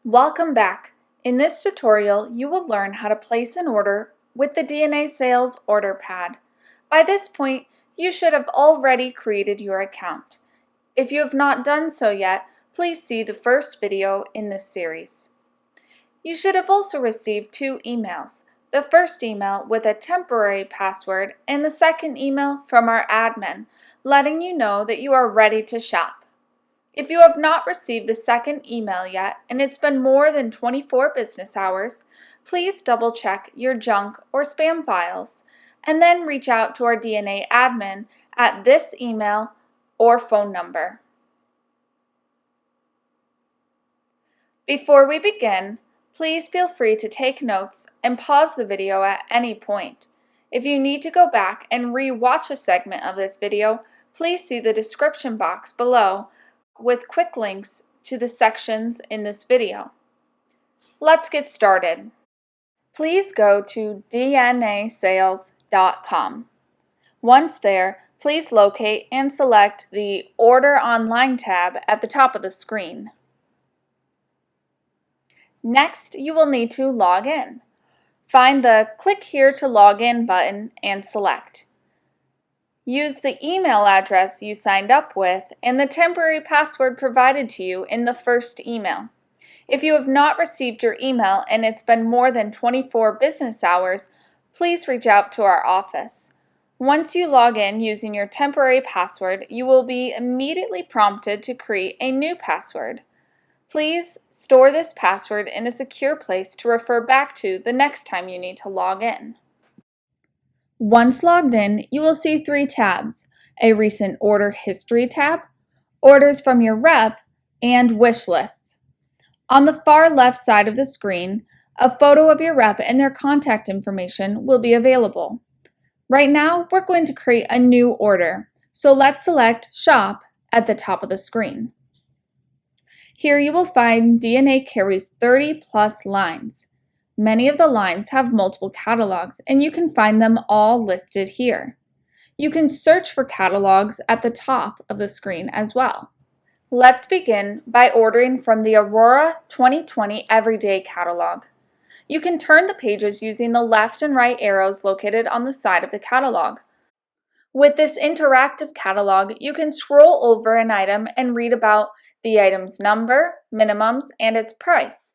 Welcome back. In this tutorial, you will learn how to place an order with the DNA Sales Order Pad. By this point, you should have already created your account. If you have not done so yet, please see the first video in this series. You should have also received two emails. The first email with a temporary password and the second email from our admin, letting you know that you are ready to shop. If you have not received the second email yet and it's been more than 24 business hours, please double check your junk or spam files and then reach out to our DNA admin at this email or phone number. Before we begin, please feel free to take notes and pause the video at any point. If you need to go back and re-watch a segment of this video, please see the description box below with quick links to the sections in this video. Let's get started. Please go to dnasales.com. Once there, please locate and select the Order Online tab at the top of the screen. Next, you will need to log in. Find the Click Here to Log In button and select. Use the email address you signed up with and the temporary password provided to you in the first email. If you have not received your email and it's been more than 24 business hours, please reach out to our office. Once you log in using your temporary password, you will be immediately prompted to create a new password. Please store this password in a secure place to refer back to the next time you need to log in. Once logged in, you will see three tabs: a recent order history tab, orders from your rep, and wish lists. On the far left side of the screen, a photo of your rep and their contact information will be available. Right now, we're going to create a new order, so let's select Shop at the top of the screen. Here you will find DNA carries 30 plus lines. Many of the lines have multiple catalogs, and you can find them all listed here. You can search for catalogs at the top of the screen as well. Let's begin by ordering from the Aurora 2020 Everyday catalog. You can turn the pages using the left and right arrows located on the side of the catalog. With this interactive catalog, you can scroll over an item and read about the item's number, minimums, and its price.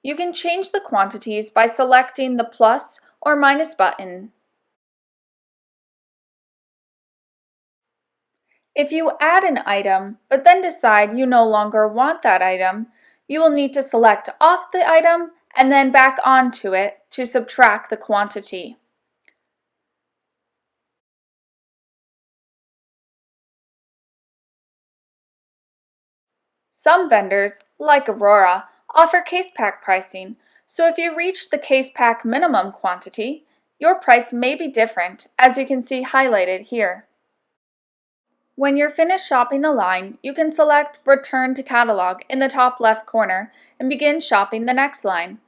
You can change the quantities by selecting the plus or minus button. If you add an item, but then decide you no longer want that item, you will need to select off the item and then back onto it to subtract the quantity. Some vendors, like Aurora, offer case pack pricing, so if you reach the case pack minimum quantity, your price may be different, as you can see highlighted here. When you're finished shopping the line, you can select Return to Catalog in the top left corner and begin shopping the next line.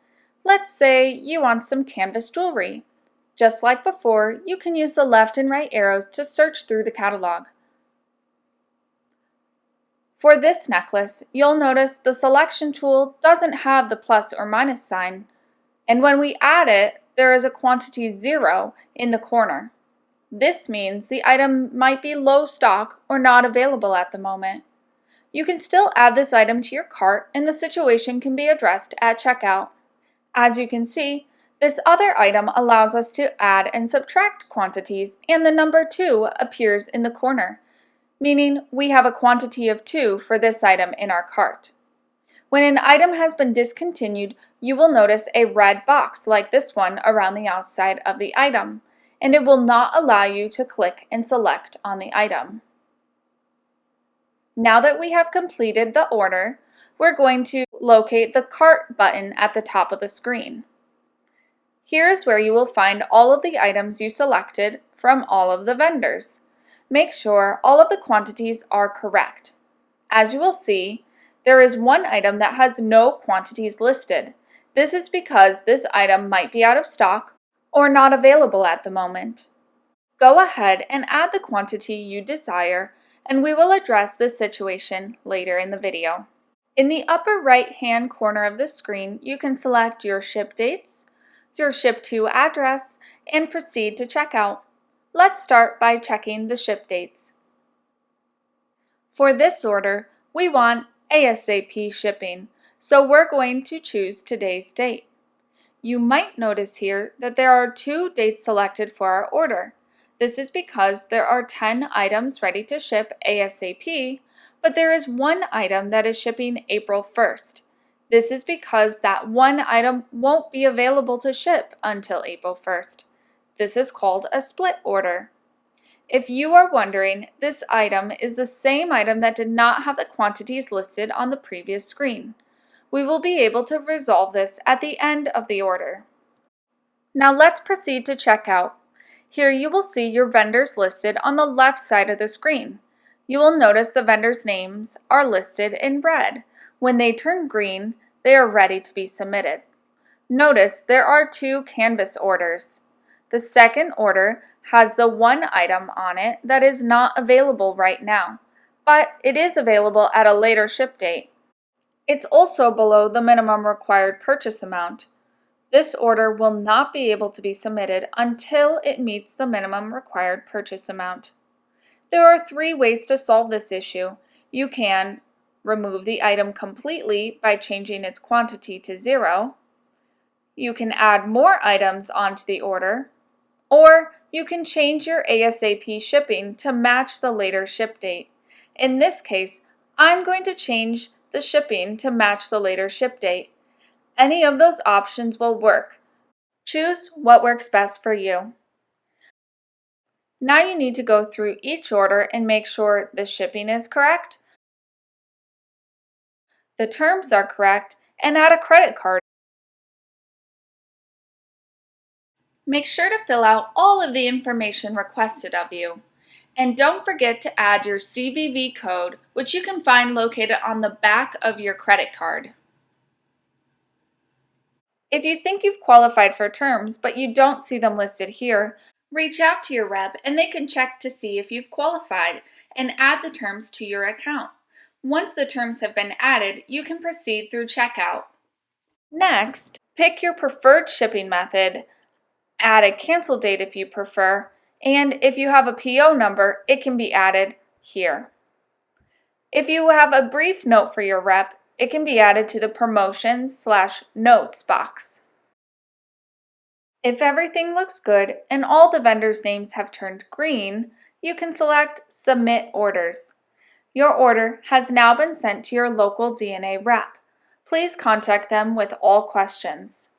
Let's say you want some canvas jewelry. Just like before, you can use the left and right arrows to search through the catalog. For this necklace, you'll notice the selection tool doesn't have the plus or minus sign, and when we add it, there is a quantity 0 in the corner. This means the item might be low stock or not available at the moment. You can still add this item to your cart and the situation can be addressed at checkout. As you can see, this other item allows us to add and subtract quantities, and the number 2 appears in the corner, meaning we have a quantity of 2 for this item in our cart. When an item has been discontinued, you will notice a red box like this one around the outside of the item, and it will not allow you to click and select on the item. Now that we have completed the order, we're going to locate the Cart button at the top of the screen. Here is where you will find all of the items you selected from all of the vendors. Make sure all of the quantities are correct. As you will see, there is one item that has no quantities listed. This is because this item might be out of stock or not available at the moment. Go ahead and add the quantity you desire and we will address this situation later in the video. In the upper right-hand corner of the screen, you can select your ship dates, your ship to address, and proceed to checkout. Let's start by checking the ship dates. For this order, we want ASAP shipping, so we're going to choose today's date. You might notice here that there are 2 dates selected for our order. This is because there are 10 items ready to ship ASAP, but there is 1 item that is shipping April 1st. This is because that 1 item won't be available to ship until April 1st. This is called a split order. If you are wondering, this item is the same item that did not have the quantities listed on the previous screen. We will be able to resolve this at the end of the order. Now let's proceed to checkout. Here you will see your vendors listed on the left side of the screen. You will notice the vendors' names are listed in red. When they turn green, they are ready to be submitted. Notice there are 2 canvas orders. The second order has the 1 item on it that is not available right now, but it is available at a later ship date. It's also below the minimum required purchase amount. This order will not be able to be submitted until it meets the minimum required purchase amount. There are 3 ways to solve this issue. You can remove the item completely by changing its quantity to 0. You can add more items onto the order, or you can change your ASAP shipping to match the later ship date. In this case, I'm going to change the shipping to match the later ship date. Any of those options will work. Choose what works best for you. Now you need to go through each order and make sure the shipping is correct, the terms are correct, and add a credit card. Make sure to fill out all of the information requested of you. And don't forget to add your CVV code, which you can find located on the back of your credit card. If you think you've qualified for terms but you don't see them listed here, reach out to your rep and they can check to see if you've qualified and add the terms to your account. Once the terms have been added, you can proceed through checkout. Next, pick your preferred shipping method, add a cancel date if you prefer, and if you have a PO number, it can be added here. If you have a brief note for your rep, it can be added to the promotions/notes box. If everything looks good and all the vendors' names have turned green, you can select Submit Orders. Your order has now been sent to your local DNA rep. Please contact them with all questions.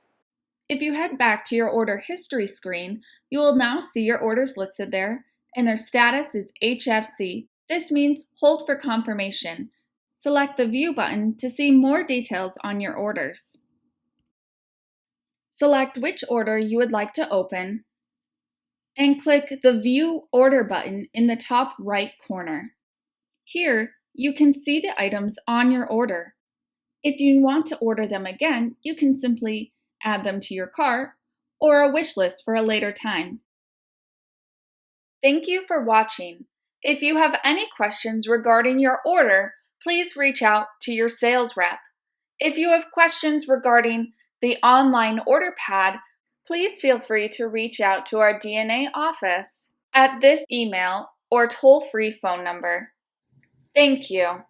If you head back to your order history screen, you will now see your orders listed there, and their status is HFC. This means hold for confirmation. Select the View button to see more details on your orders. Select which order you would like to open, and click the View Order button in the top right corner. Here, you can see the items on your order. If you want to order them again, you can simply add them to your cart or a wish list for a later time. Thank you for watching. If you have any questions regarding your order, please reach out to your sales rep. If you have questions regarding the online order pad, please feel free to reach out to our DNA office at this email or toll-free phone number. Thank you.